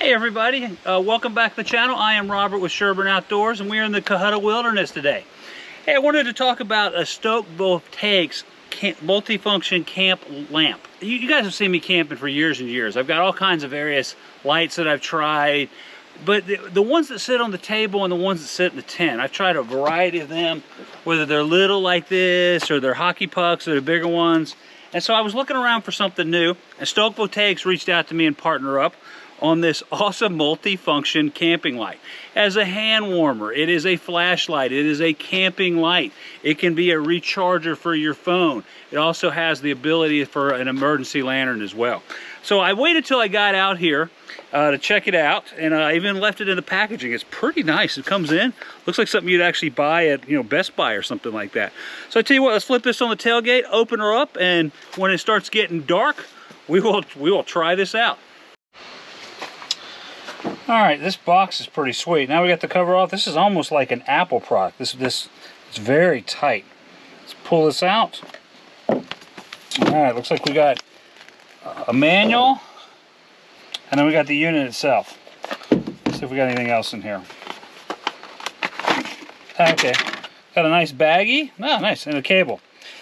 Hey everybody, welcome back to the channel. I am Robert with Sherburne Outdoors and we're in the Cohutta Wilderness today. Hey, I wanted to talk about a Stoke Voltaics multifunction camp lamp. You guys have seen me camping for years and years. I've got all kinds of various lights that I've tried, but the ones that sit on the table and the ones that sit in the tent, I've tried a variety of them, whether they're little like this or they're hockey pucks or they're bigger ones. And so I was looking around for something new, and Stoke Voltaics reached out to me and partnered up on this awesome multi-function camping light. As a hand warmer, it is a flashlight, it is a camping light. It can be a recharger for your phone. It also has the ability for an emergency lantern as well. So I waited till I got out here to check it out, and I even left it in the packaging. It's pretty nice. It comes in, looks like something you'd actually buy at Best Buy or something like that. So I tell you what, let's flip this on the tailgate, open her up, and when it starts getting dark, we will try this out. All right, this box is pretty sweet. Now we got the cover off. This is almost like an Apple product. This it's very tight. Let's pull this out. All right, looks like we got a manual, and then we got the unit itself. Let's see if we got anything else in here. Okay, got a nice baggie. Oh, nice, and a cable.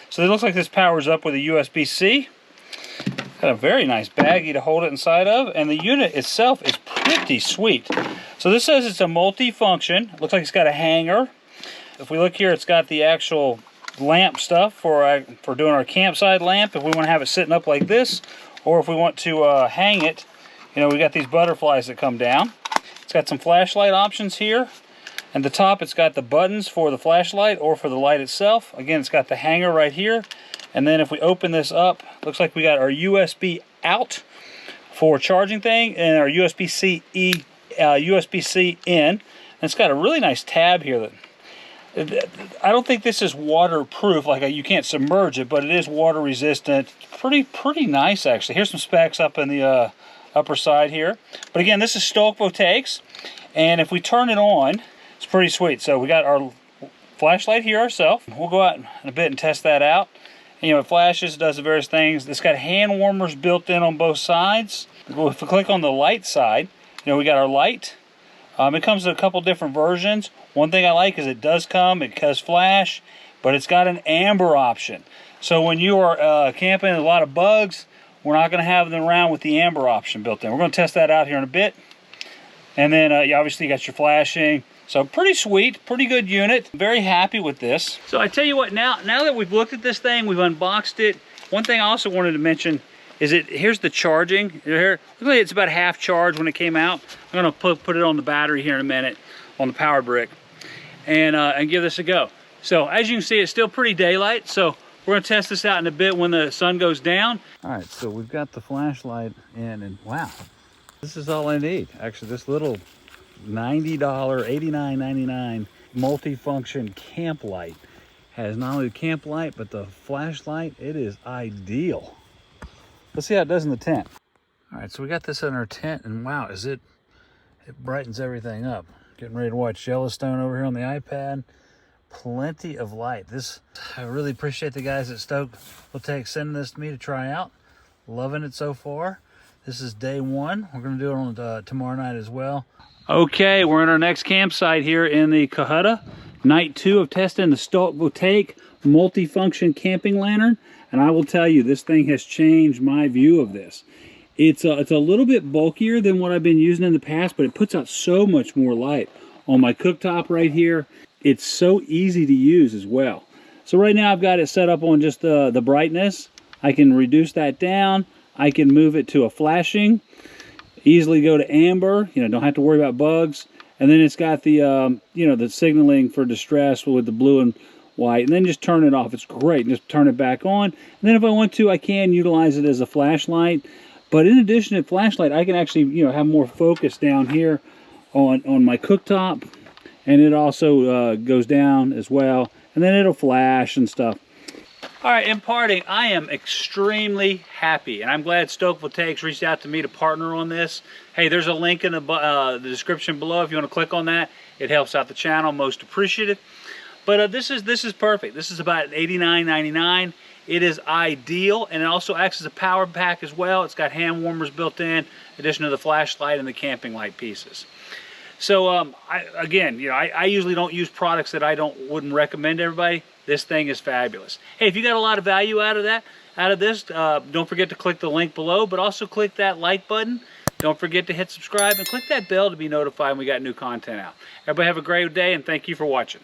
So it looks like this powers up with a USB-C. Got a very nice baggie to hold it inside of, and the unit itself is pretty sweet. So this says it's a multi-function. It looks like it's got a hanger. If we look here, it's got the actual lamp stuff for doing our campsite lamp, if we want to have it sitting up like this, or if we want to hang it. We got these butterflies that come down. It's got some flashlight options here. And the top, it's got the buttons for the flashlight or for the light itself. Again, it's got the hanger right here. And then if we open this up, looks like we got our USB out for charging thing and our USB-C in. And it's got a really nice tab here. I don't think this is waterproof, like you can't submerge it, but it is water resistant. Pretty nice actually. Here's some specs up in the upper side here. But again, this is Stoke Voltaics, and if we turn it on, it's pretty sweet. So we got our flashlight here ourselves. We'll go out in a bit and test that out. It flashes, does the various things. It's got hand warmers built in on both sides. If we click on the light side, we got our light. It comes in a couple different versions. One thing I like is it does flash, but it's got an amber option. So when you are camping a lot of bugs, we're not going to have them around with the amber option built in. We're going to test that out here in a bit. And then obviously you got your flashing. So pretty sweet, pretty good unit. Very happy with this. So I tell you what, now that we've looked at this thing, we've unboxed it. One thing I also wanted to mention is here's the charging. Here, looks like it's about half charged when it came out. I'm gonna put it on the battery here in a minute, on the power brick, and give this a go. So as you can see, it's still pretty daylight. So we're gonna test this out in a bit when the sun goes down. All right, so we've got the flashlight in, and wow, this is all I need. Actually, this little $90, $89.99 multi-function camp light has not only the camp light but the flashlight. It is ideal. Let's see how it does in the tent. All right, so we got this in our tent, and wow, it brightens everything up. Getting ready to watch Yellowstone over here on the iPad. Plenty of light. I really appreciate the guys at Stoke Voltaics sending this to me to try out. Loving it so far. This is day one. We're going to do it on tomorrow night as well. Okay, we're in our next campsite here in the Cohutta. Night 2 of testing the Stoke Voltaic multi-function camping lantern. And I will tell you, this thing has changed my view of this. It's a little bit bulkier than what I've been using in the past, but it puts out so much more light. On my cooktop right here, it's so easy to use as well. So right now I've got it set up on just the brightness. I can reduce that down. I can move it to a flashing. Easily go to amber, don't have to worry about bugs. And then it's got the the signaling for distress with the blue and white, and then just turn it off. It's great. Just turn it back on, and then if I want to, I can utilize it as a flashlight. But in addition to flashlight, I can actually have more focus down here on my cooktop, and it also goes down as well, and then it'll flash and stuff. All right, in parting, I am extremely happy, and I'm glad Stoke Voltaics reached out to me to partner on this. Hey, there's a link in the description below if you want to click on that. It helps out the channel, most appreciative. But this is perfect. This is about $89.99. It is ideal, and it also acts as a power pack as well. It's got hand warmers built in addition to the flashlight and the camping light pieces. So again, I usually don't use products that I wouldn't recommend to everybody. This thing is fabulous. Hey, if you got a lot of value out of this, don't forget to click the link below, but also click that like button. Don't forget to hit subscribe and click that bell to be notified when we got new content out. Everybody have a great day, and thank you for watching.